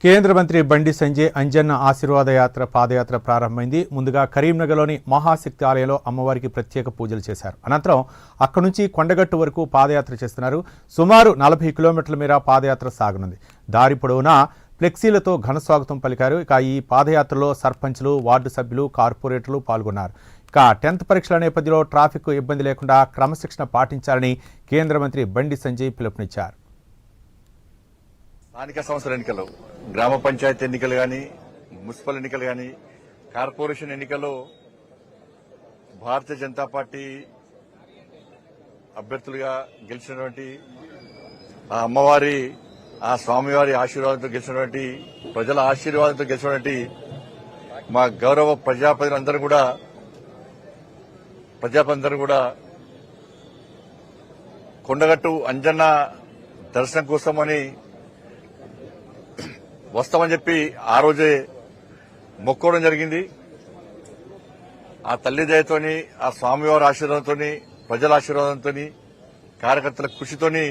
కేంద్ర మంత్రి బండి సంజయ్ అంజన్న ఆశీర్వాద యాత్ర పాదయాత్ర ప్రారంభమైంది. ముందుగా కరీంనగర్లోని మహాశక్తి ఆలయంలో అమ్మవారికి ప్రత్యేక పూజలు చేశారు. అనంతరం అక్కడి నుంచి కొండగట్టు వరకు పాదయాత్ర చేస్తున్నారు. సుమారు 40 కిలోమీటర్ల మేర పాదయాత్ర సాగనుంది. దారి పొడవునా ఫ్లెక్సీలతో ఘన స్వాగతం పలికారు. ఇక ఈ పాదయాత్రలో సర్పంచ్లు, వార్డు సభ్యులు, కార్పొరేటర్లు పాల్గొన్నారు. ఇక 10th పరీక్షల నేపథ్యంలో ట్రాఫిక్ ఇబ్బంది లేకుండా క్రమశిక్షణ పాటించాలని కేంద్ర మంత్రి బండి సంజయ్ పిలుపునిచ్చారు. స్థానిక సంస్థల ఎన్నికలు, గ్రామ పంచాయతీ ఎన్నికలు గాని, మున్సిపల్ ఎన్నికలు గాని, కార్పొరేషన్ ఎన్నికల్లో భారతీయ జనతా పార్టీ అభ్యర్థులుగా గెలిచినటువంటి ఆ అమ్మవారి, ఆ స్వామివారి ఆశీర్వాదంతో గెలిచినటువంటి, ప్రజల ఆశీర్వాదంతో గెలిచినటువంటి మా గౌరవ ప్రజాప్రతినిధులందరూ కూడా కొండగట్టు అంజన్న దర్శనం కోసమని వస్తామని చెప్పి ఆ రోజే మొక్కోవడం జరిగింది. ఆ తల్లి దయతోని, ఆ స్వామివారి ఆశీర్వాదంతోని, ప్రజల ఆశీర్వాదంతోని, కార్యకర్తల కృషితోని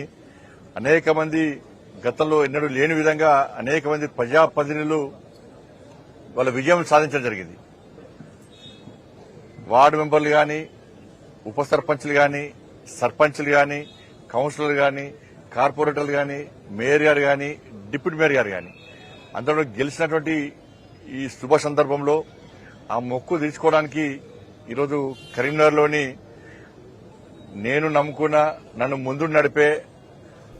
అనేక మంది గతంలో ఎన్నడూ లేని విధంగా అనేక మంది ప్రజాప్రతినిధులు వాళ్ళ విజయం సాధించడం జరిగింది. వార్డు మెంబర్లు గాని, ఉప సర్పంచ్లు గాని, సర్పంచ్లు గాని, కౌన్సిలర్లు గాని, కార్పొరేటర్లు గాని, మేయర్ గారు గాని, డిప్యూటీ మేయర్ గారు గాని అందరూ గెలిచినటువంటి ఈ శుభ సందర్భంలో ఆ మొక్కు తీర్చుకోవడానికి ఈరోజు కరీంనగర్లోని నేను నమ్ముకున్న, నన్ను ముందు నడిపే